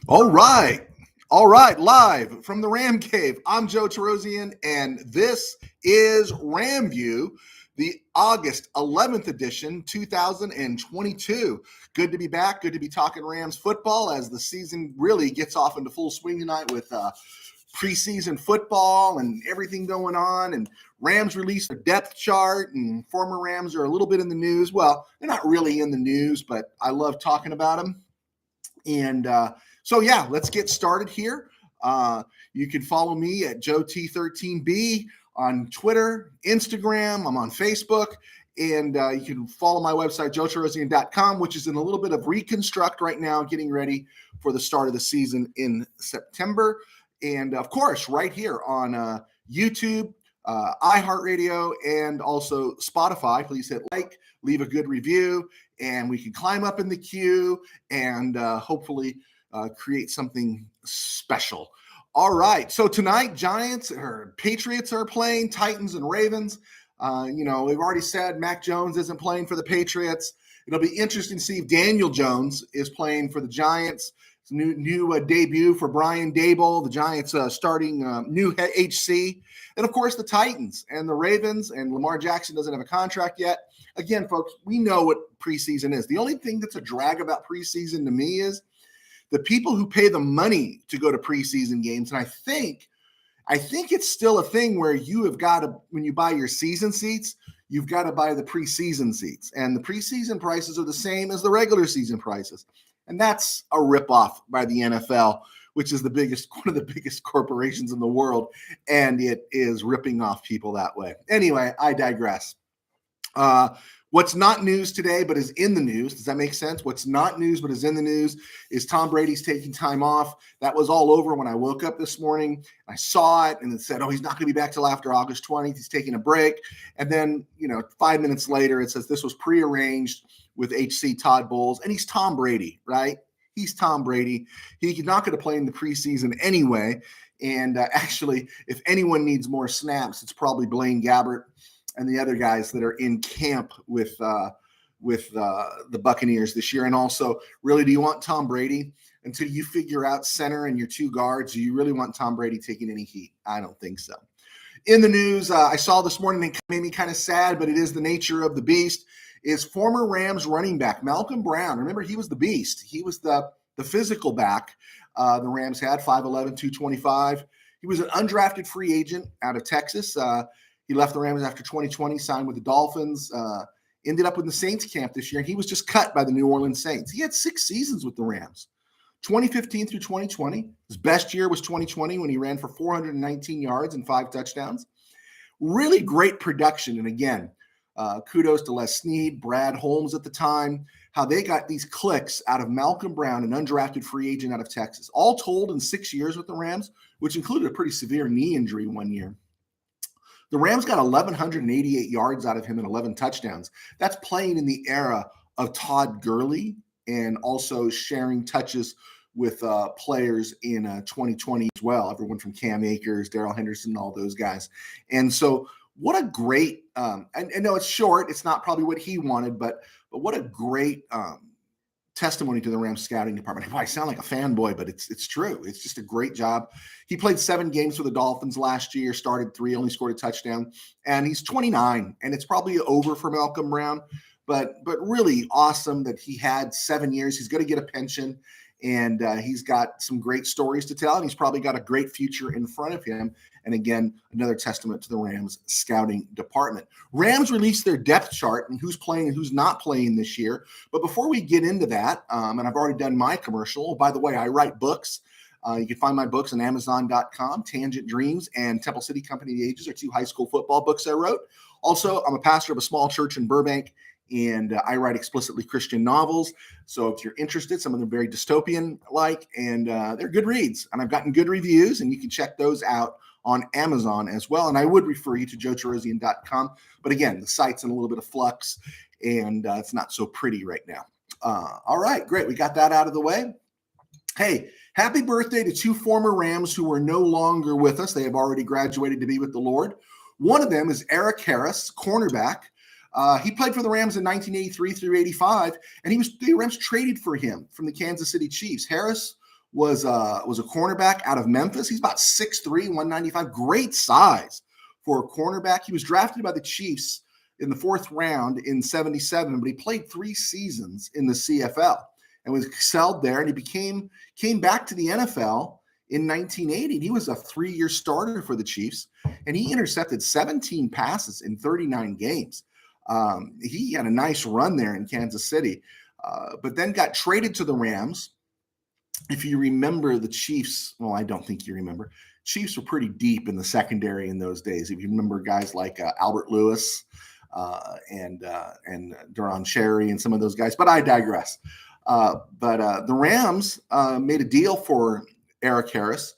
All right. All right. Live from the Ram Cave. I'm Joe Tarosian, and this is RamView, the August 11th edition, 2022. Good to be back. Good to be talking Rams football as the season really gets off into full swing tonight with preseason football and everything going on. And Rams released a depth chart, and former Rams are a little bit in the news. Well, they're not really in the news, but I love talking about them. And so, yeah, let's get started here. You can follow me at JoeT13B on Twitter, Instagram. I'm on Facebook. And you can follow my website, joetarosian.com, which is in a little bit of reconstruct right now, getting ready for the start of the season in September. And, of course, right here on YouTube, iHeartRadio, and also Spotify. Please hit like, leave a good review, and we can climb up in the queue and hopefully create something special. All right. So tonight, Giants or Patriots are playing, Titans and Ravens. We've already said Mac Jones isn't playing for the Patriots. It'll be interesting to see if Daniel Jones is playing for the Giants. It's a new debut for Brian Daboll, the Giants starting new HC. And, of course, the Titans and the Ravens, and Lamar Jackson doesn't have a contract yet. Again, folks, we know what preseason is. The only thing that's a drag about preseason to me is the people who pay the money to go to preseason games. And I think it's still a thing where you have got to, when you buy your season seats, you've got to buy the preseason seats. And the preseason prices are the same as the regular season prices. And that's a ripoff by the NFL, which is one of the biggest corporations in the world. And it is ripping off people that way. Anyway, I digress. What's not news today, but is in the news, does that make sense? What's not news, but is in the news, is Tom Brady's taking time off. That was all over when I woke up this morning. I saw it, and it said, he's not going to be back till after August 20th. He's taking a break. And then, 5 minutes later, it says this was prearranged with HC Todd Bowles. And he's Tom Brady, right? He's Tom Brady. He's not going to play in the preseason anyway. And actually, if anyone needs more snaps, it's probably Blaine Gabbert and the other guys that are in camp with the Buccaneers this year. And also, really, do you want Tom Brady? Until you figure out center and your two guards, do you really want Tom Brady taking any heat? I don't think so. In the news, I saw this morning, it made me kind of sad, but it is the nature of the beast, is former Rams running back Malcolm Brown. Remember, he was the beast. He was the physical back the Rams had, 5'11", 225. He was an undrafted free agent out of Texas. He left the Rams after 2020, signed with the Dolphins, ended up in the Saints camp this year, and he was just cut by the New Orleans Saints. He had 6 seasons with the Rams, 2015 through 2020. His best year was 2020 when he ran for 419 yards and 5 touchdowns. Really great production. And again, kudos to Les Snead, Brad Holmes at the time, how they got these clicks out of Malcolm Brown, an undrafted free agent out of Texas. All told, in 6 years with the Rams, which included a pretty severe knee injury one year, the Rams got 1,188 yards out of him and 11 touchdowns. That's playing in the era of Todd Gurley and also sharing touches with players in 2020 as well. Everyone from Cam Akers, Darrell Henderson, all those guys. And so what a great I know it's short. It's not probably what he wanted, but what a great testimony to the Rams scouting department. I sound like a fanboy, but it's true. It's just a great job. He played 7 games for the Dolphins last year, started 3, only scored a touchdown, and he's 29. And it's probably over for Malcolm Brown, but really awesome that he had 7 years. He's going to get a pension, and he's got some great stories to tell, and he's probably got a great future in front of him. And again, another testament to the Rams scouting department. Rams released their depth chart and who's playing and who's not playing this year. But before we get into that, and I've already done my commercial. Oh, by the way, I write books. You can find my books on Amazon.com. Tangent Dreams and Temple City Company of the Ages are 2 high school football books I wrote. Also, I'm a pastor of a small church in Burbank, and I write explicitly Christian novels. So if you're interested, some of them are very dystopian-like, and they're good reads. And I've gotten good reviews, and you can check those out on Amazon as well. And I would refer you to joetarosian.com. But again, the site's in a little bit of flux, and it's not so pretty right now. All right, great. We got that out of the way. Hey, happy birthday to 2 former Rams who are no longer with us. They have already graduated to be with the Lord. One of them is Eric Harris, cornerback. He played for the Rams in 1983 through 85, and the Rams traded for him from the Kansas City Chiefs. Harris was a cornerback out of Memphis. He's about 6'3", 195, great size for a cornerback. He was drafted by the Chiefs in the 4th round in 77, but he played 3 seasons in the CFL and was excelled there. And he came back to the NFL in 1980. He was a 3-year starter for the Chiefs, and he intercepted 17 passes in 39 games. He had a nice run there in Kansas City, but then got traded to the Rams. If you remember the Chiefs, well, I don't think you remember. Chiefs were pretty deep in the secondary in those days. If you remember guys like Albert Lewis and Duron Cherry and some of those guys, but I digress. But the Rams made a deal for Eric Harris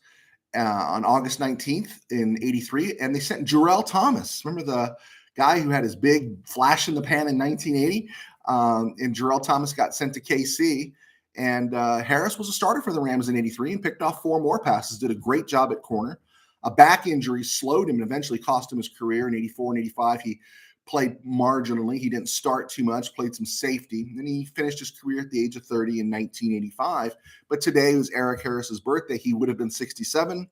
on August 19th in 83, and they sent Jarrell Thomas. Remember the guy who had his big flash in the pan in 1980? And Jarrell Thomas got sent to KC. And Harris was a starter for the Rams in 83 and picked off 4 more passes, did a great job at corner. A back injury slowed him and eventually cost him his career in 84 and 85. He played marginally. He didn't start too much, played some safety. And he finished his career at the age of 30 in 1985. But today was Eric Harris's birthday. He would have been 67,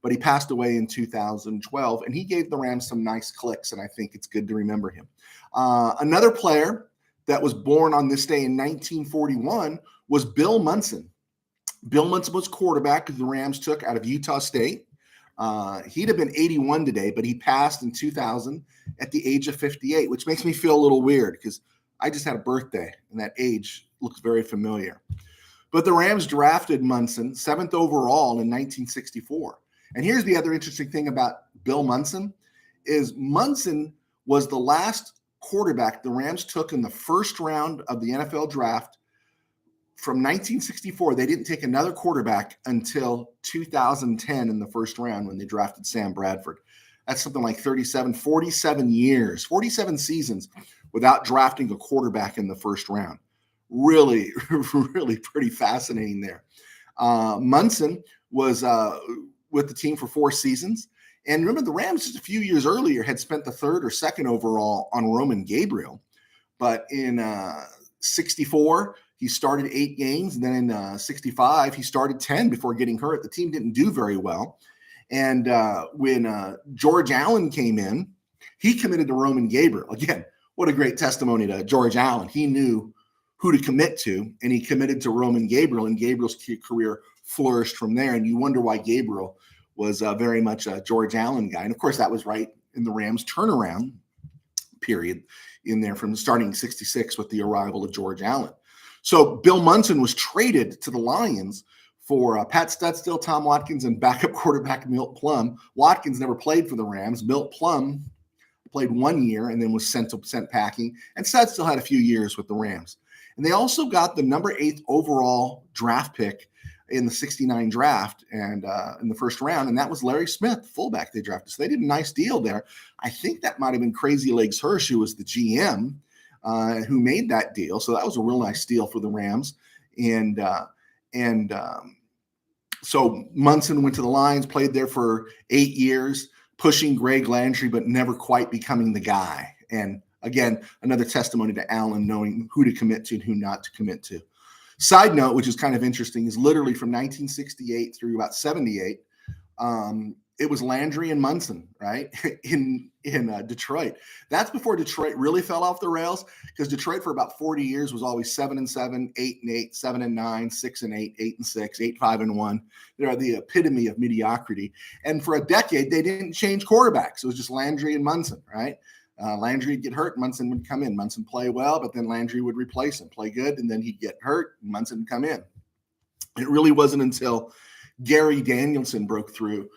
but he passed away in 2012. And he gave the Rams some nice clicks, and I think it's good to remember him. Another player that was born on this day in 1941 was Bill Munson. Bill Munson was quarterback that the Rams took out of Utah State. He'd have been 81 today, but he passed in 2000 at the age of 58, which makes me feel a little weird because I just had a birthday and that age looks very familiar. But the Rams drafted Munson 7th overall in 1964. And here's the other interesting thing about Bill Munson is Munson was the last quarterback the Rams took in the 1st round of the NFL draft. From 1964, they didn't take another quarterback until 2010 in the 1st round when they drafted Sam Bradford. That's something like 47 years, 47 seasons without drafting a quarterback in the 1st round. Really, really pretty fascinating there. Munson was with the team for 4 seasons. And remember, the Rams just a few years earlier had spent the 3rd or 2nd overall on Roman Gabriel. But in 64, he started 8 games. And then in 65, he started 10 before getting hurt. The team didn't do very well. And when George Allen came in, he committed to Roman Gabriel. Again, what a great testimony to George Allen. He knew who to commit to, and he committed to Roman Gabriel, and Gabriel's career flourished from there. And you wonder why Gabriel was very much a George Allen guy. And, of course, that was right in the Rams' turnaround period in there from starting 66 with the arrival of George Allen. So Bill Munson was traded to the Lions for Pat Studstill, Tom Watkins, and backup quarterback Milt Plum. Watkins never played for the Rams. Milt Plum played 1 year and then was sent packing. And Studstill had a few years with the Rams. And they also got the number 8th overall draft pick in the 69 draft and in the 1st round. And that was Larry Smith, fullback they drafted. So they did a nice deal there. I think that might have been Crazy Legs Hirsch, who was the GM, who made that deal. So that was a real nice deal for the Rams. So Munson went to the Lions, played there for 8 years, pushing Greg Landry, but never quite becoming the guy. And again, another testimony to Allen knowing who to commit to and who not to commit to. Side note, which is kind of interesting, is literally from 1968 through about 78, it was Landry and Munson, right, in Detroit. That's before Detroit really fell off the rails, because Detroit for about 40 years was always 7-7, 8-8, 7-9, 6-8, 8-6, 8-5-1. They're the epitome of mediocrity. And for a decade, they didn't change quarterbacks. It was just Landry and Munson, right? Landry would get hurt, Munson would come in. Munson play well, but then Landry would replace him, play good, and then he'd get hurt, and Munson would come in. It really wasn't until Gary Danielson broke through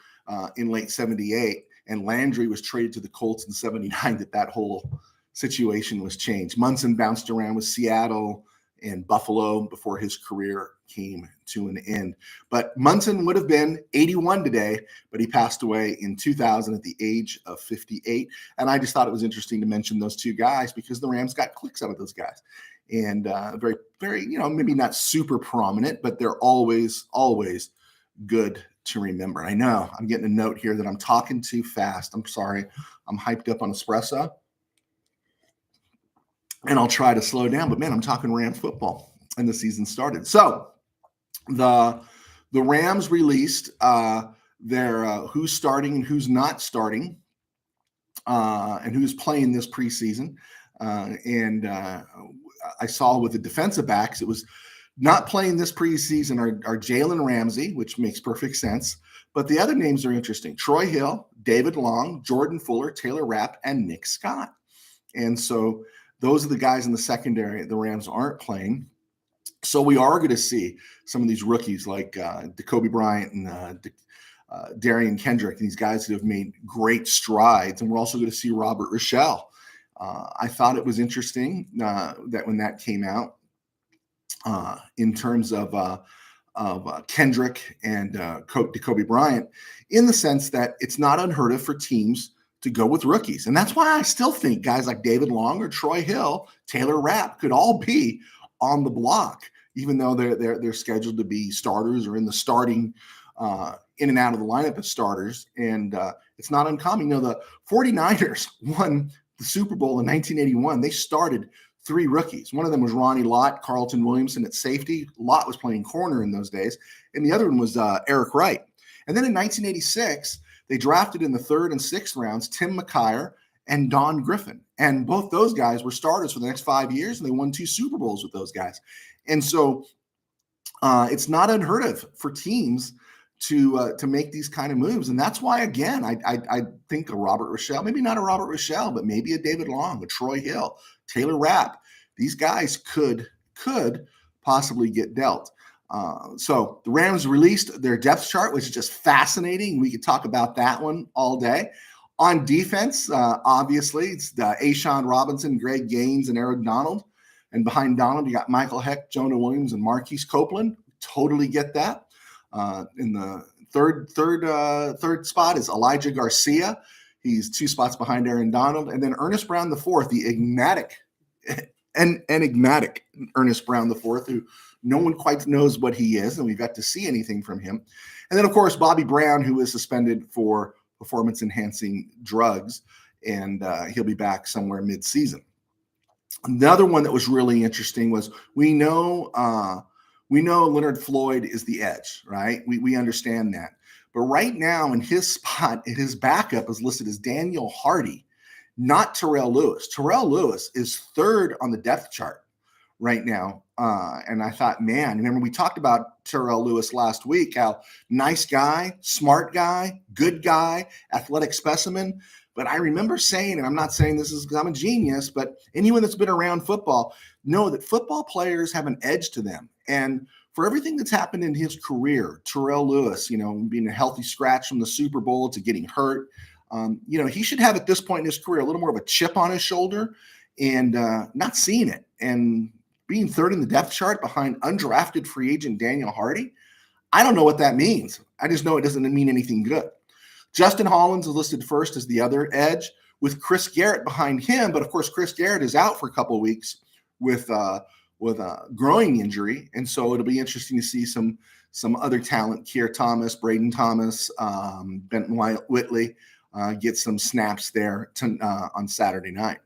in late 78, and Landry was traded to the Colts in 79 that whole situation was changed. Munson bounced around with Seattle and Buffalo before his career came to an end. But Munson would have been 81 today, but he passed away in 2000 at the age of 58. And I just thought it was interesting to mention those 2 guys because the Rams got clicks out of those guys. And very, very, maybe not super prominent, but they're always, always good to remember. I know I'm getting a note here that I'm talking too fast. I'm sorry. I'm hyped up on espresso. And I'll try to slow down. But, man, I'm talking Rams football, and the season started. So the The Rams released their who's starting and who's not starting, and who's playing this preseason. And I saw with the defensive backs, it was not playing this preseason are Jalen Ramsey, which makes perfect sense. But the other names are interesting: Troy Hill, David Long, Jordan Fuller, Taylor Rapp, and Nick Scott. And so those are the guys in the secondary the Rams aren't playing. So we are going to see some of these rookies like Jacoby Bryant and Darian Kendrick, these guys that have made great strides. And we're also going to see Robert Rochelle. I thought it was interesting that when that came out, in terms of Kendrick and Jacoby Bryant, in the sense that it's not unheard of for teams to go with rookies. And that's why I still think guys like David Long or Troy Hill, Taylor Rapp could all be on the block, even though they're scheduled to be starters or in the starting in and out of the lineup as starters. And it's not uncommon. You know, the 49ers won the Super Bowl in 1981. They started 3 rookies. One of them was Ronnie Lott, Carlton Williamson at safety. Lott was playing corner in those days. And the other one was Eric Wright. And then in 1986, they drafted in the 3rd and 6th rounds Tim McKyer and Don Griffin. And both those guys were starters for the next 5 years, and they won 2 Super Bowls with those guys. And so it's not unheard of for teams to make these kind of moves. And that's why, again, I think a Robert Rochelle, maybe not a Robert Rochelle, but maybe a David Long, a Troy Hill, Taylor Rapp. These guys could possibly get dealt. So the Rams released their depth chart, which is just fascinating. We could talk about that one all day. On defense, obviously, it's Ashawn Robinson, Greg Gaines, and Aaron Donald. And behind Donald, you got Michael Heck, Jonah Williams, and Marquise Copeland. Totally get that. In the third spot is Elijah Garcia. He's 2 spots behind Aaron Donald. And then Ernest Brown IV, the enigmatic Ernest Brown IV, who no one quite knows what he is, and we've got to see anything from him. And then, of course, Bobby Brown, who is suspended for performance-enhancing drugs, and he'll be back somewhere mid-season. Another one that was really interesting was we know Leonard Floyd is the edge, right? We understand that. But right now in his spot, his backup is listed as Daniel Hardy, not Terrell Lewis. Terrell Lewis is 3rd on the depth chart right now. And I thought, man, remember we talked about Terrell Lewis last week, how nice guy, smart guy, good guy, athletic specimen. But I remember saying, and I'm not saying this is because I'm a genius, but anyone that's been around football know that football players have an edge to them. And for everything that's happened in his career, Terrell Lewis, being a healthy scratch from the Super Bowl to getting hurt, he should have at this point in his career a little more of a chip on his shoulder and not seeing it. And being 3rd in the depth chart behind undrafted free agent Daniel Hardy, I don't know what that means. I just know it doesn't mean anything good. Justin Hollins is listed 1st as the other edge, with Chris Garrett behind him. But, of course, Chris Garrett is out for a couple of weeks with a growing injury. And so it'll be interesting to see some other talent, Keir Thomas, Braden Thomas, Benton Whitley, get some snaps there on Saturday night.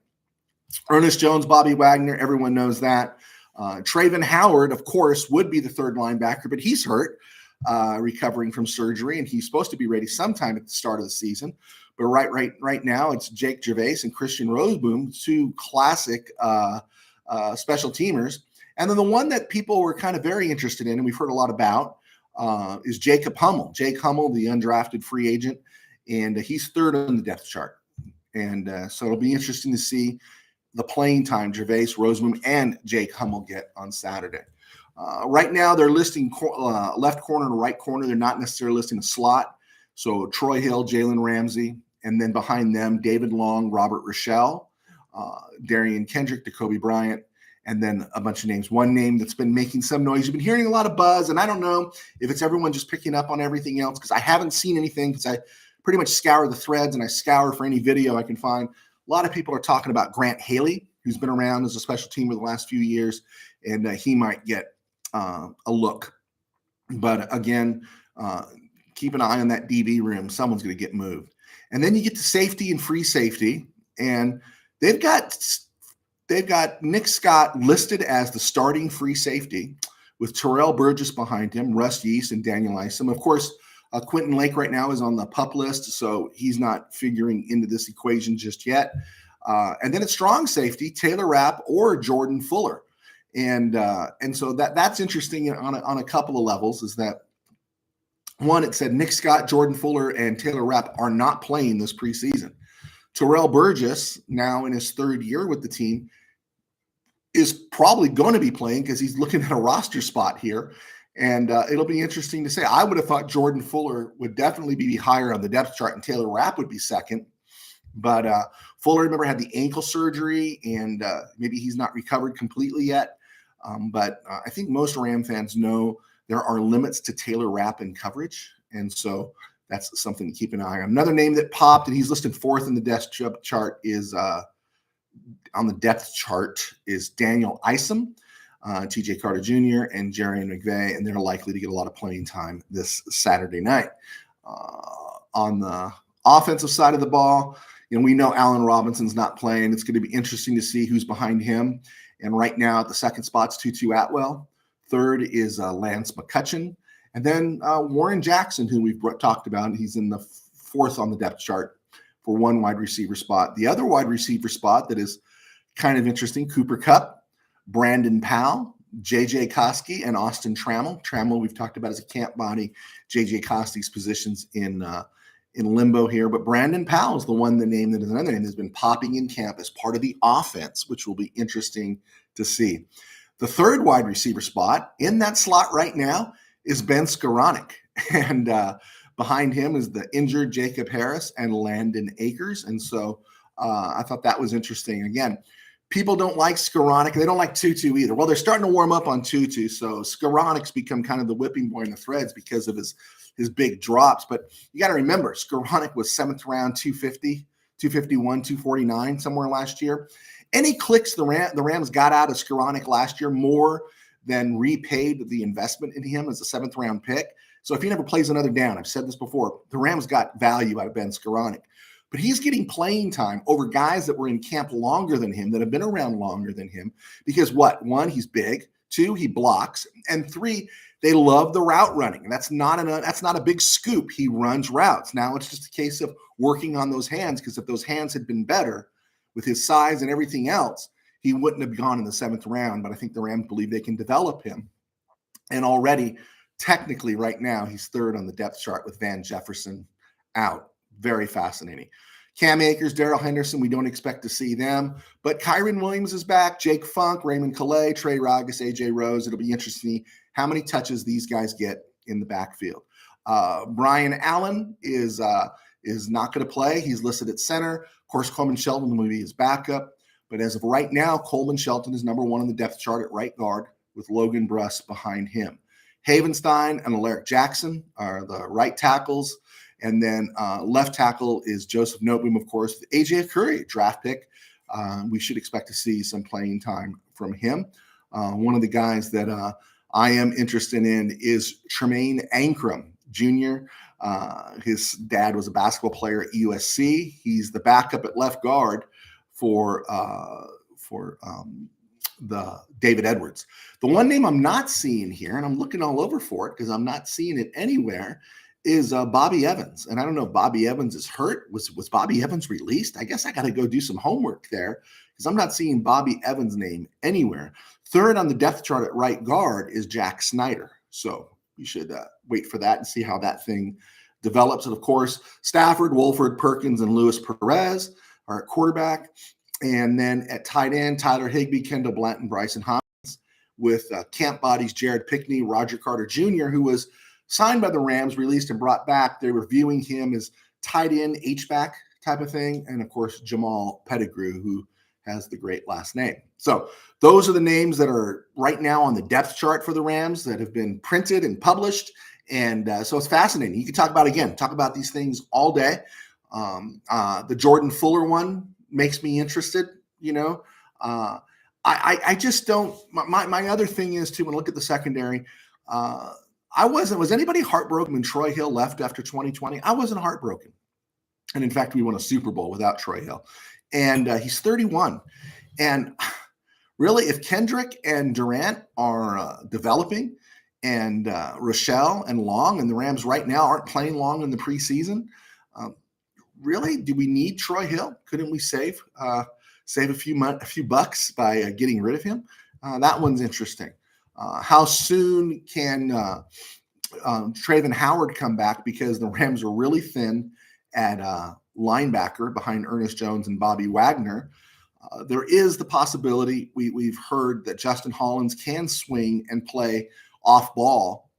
Ernest Jones, Bobby Wagner, everyone knows that. Traven Howard, of course, would be the 3rd linebacker, but he's hurt, recovering from surgery, and he's supposed to be ready sometime at the start of the season. But right now, it's Jake Gervais and Christian Roseboom, 2 classic special teamers. And then the one that people were kind of very interested in, and we've heard a lot about, is Jacob Hummel. Jake Hummel, the undrafted free agent, and he's 3rd on the depth chart. And so it'll be interesting to see the playing time Gervais, Roseboom, and Jake Hummel get on Saturday. Right now, they're listing left corner and right corner. They're not necessarily listing a slot. So Troy Hill, Jalen Ramsey, and then behind them, David Long, Robert Rochelle, Darian Kendrick, Jacoby Bryant, and then a bunch of names. One name that's been making some noise. You've been hearing a lot of buzz, and I don't know if it's everyone just picking up on everything else, because I haven't seen anything, because I pretty much scour the threads and I scour for any video I can find. A lot of people are talking about Grant Haley, who's been around as a special teamer the last few years, and he might get a look. But again, keep an eye on that DB room. Someone's going to get moved. And then you get to safety and free safety, and they've got Nick Scott listed as the starting free safety, with Terrell Burgess behind him, Russ Yeast, and Daniel Isom. Of course, Quentin Lake right now is on the PUP list, so he's not figuring into this equation just yet. And then at strong safety, Taylor Rapp or Jordan Fuller. And so that's interesting on a couple of levels, is that one, it said Nick Scott, Jordan Fuller, and Taylor Rapp are not playing this preseason. Terrell Burgess, now in his third year with the team, is probably going to be playing because he's looking at a roster spot here. And it'll be interesting to say. I would have thought Jordan Fuller would definitely be higher on the depth chart and Taylor Rapp would be second. But Fuller, remember, had the ankle surgery, and maybe he's not recovered completely yet. But I think most Ram fans know there are limits to Taylor Rapp in coverage. And so that's something to keep an eye on. Another name that popped, and he's listed fourth in the depth chart, is on the depth chart is Daniel Isom, TJ Carter Jr., and Jarian McVay, and they're likely to get a lot of playing time this Saturday night. On the offensive side of the ball, we know Allen Robinson's not playing. It's going to be interesting to see who's behind him. And right now at the second spot's Tutu Atwell. Third is Lance McCutcheon. And then Warren Jackson, who we've talked about. He's in the fourth on the depth chart for one wide receiver spot. The other wide receiver spot that is kind of interesting, Cooper Kupp, Brandon Powell, J.J. Koski, and Austin Trammell. Trammell we've talked about as a camp body. J.J. Koski's positions in limbo here. But Brandon Powell is the name that is another name that's been popping in camp as part of the offense, which will be interesting to see. The third wide receiver spot in that slot right now is Ben Skoranek. And behind him is the injured Jacob Harris and Landon Akers. And so I thought that was interesting. Again, people don't like Skoranek. They don't like Tutu either. Well, they're starting to warm up on Tutu. So Skoranek's become kind of the whipping boy in the threads because of his big drops. But you got to remember, Skoranek was 7th round, 250, 251, 249 somewhere last year. Any clicks the Rams got out of Skoranek last year more than repaid the investment in him as a 7th round pick. So if he never plays another down, I've said this before, the Rams got value out of Ben Skoranek. But he's getting playing time over guys that were in camp longer than him, that have been around longer than him. Because what? One, he's big. Two, he blocks. And three, they love the route running. And that's not a big scoop. He runs routes. Now it's just a case of working on those hands, because if those hands had been better with his size and everything else, he wouldn't have gone in the 7th round. But I think the Rams believe they can develop him. And already, technically right now, he's third on the depth chart with Van Jefferson out. Very fascinating. Cam Akers, Darrell Henderson, we don't expect to see them. But Kyron Williams is back, Jake Funk, Raymond Calais, Trey Ragas, A.J. Rose. It'll be interesting how many touches these guys get in the backfield. Brian Allen is not going to play. He's listed at center. Of course, Coleman Shelton will be his backup. But as of right now, Coleman Shelton is number 1 on the depth chart at right guard with Logan Bruss behind him. Havenstein and Alaric Jackson are the right tackles. And then left tackle is Joseph Noteboom, of course, AJ Curry, draft pick. We should expect to see some playing time from him. One of the guys that I am interested in is Tremaine Ankrum Jr. His dad was a basketball player at USC. He's the backup at left guard for the David Edwards. The one name I'm not seeing here, and I'm looking all over for it because I'm not seeing it anywhere, is Bobby Evans. And I don't know if Bobby Evans is hurt. Was Bobby Evans released? I guess I got to go do some homework there because I'm not seeing Bobby Evans' name anywhere. Third on the depth chart at right guard is Jack Snyder. So we should wait for that and see how that thing develops. And of course, Stafford, Wolford, Perkins, and Luis Perez are at quarterback. And then at tight end, Tyler Higbee, Kendall Blanton, Bryson Hopkins, with camp bodies Jared Pickney, Roger Carter Jr., who was signed by the Rams, released and brought back. They were viewing him as tight end, H-back type of thing. And of course, Jamal Pettigrew, who has the great last name. So those are the names that are right now on the depth chart for the Rams that have been printed and published. And so it's fascinating. You can talk about these things all day. The Jordan Fuller one makes me interested, I just don't. My other thing is too, when I look at the secondary, was anybody heartbroken when Troy Hill left after 2020? I wasn't heartbroken. And in fact, we won a Super Bowl without Troy Hill. And he's 31. And really, if Kendrick and Durant are developing, and Rochelle and Long, and the Rams right now aren't playing Long in the preseason, really, do we need Troy Hill? Couldn't we save a few bucks by getting rid of him? That one's interesting. How soon can Traven Howard come back, because the Rams are really thin at linebacker behind Ernest Jones and Bobby Wagner? There is the possibility, we've heard, that Justin Hollins can swing and play off ball.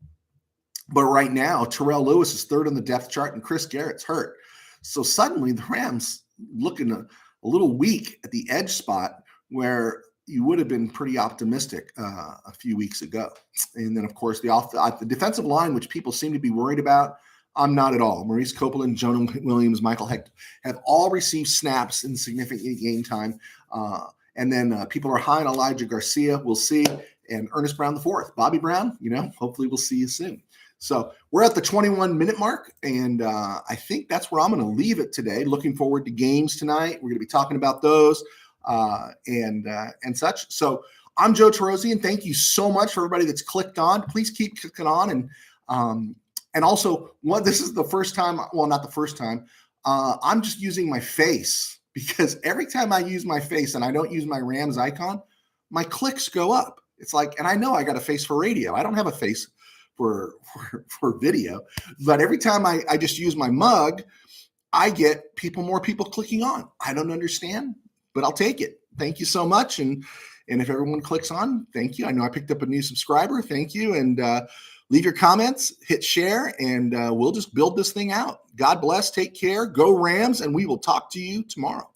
But right now, Terrell Lewis is third on the depth chart and Chris Garrett's hurt. So suddenly the Rams looking a little weak at the edge spot, where you would have been pretty optimistic a few weeks ago. And then, of course, the defensive line, which people seem to be worried about, I'm not at all. Maurice Copeland, Jonah Williams, Michael Hecht have all received snaps in significant game time. And then people are high on Elijah Garcia. We'll see. And Ernest Brown the fourth. Bobby Brown, hopefully we'll see you soon. So we're at the 21-minute mark, and I think that's where I'm going to leave it today. Looking forward to games tonight. We're going to be talking about those and such. So I'm Joe Terosian. Thank you so much for everybody that's clicked on. Please keep clicking on. And also, this is the first time, well, not the first time, I'm just using my face, because every time I use my face and I don't use my Rams icon, my clicks go up. It's like, and I know I got a face for radio. I don't have a face for video, but every time I just use my mug, I get more people clicking on. I don't understand, but I'll take it. Thank you so much. And if everyone clicks on, thank you. I know I picked up a new subscriber. Thank you. And leave your comments, hit share, and we'll just build this thing out. God bless. Take care. Go Rams. And we will talk to you tomorrow.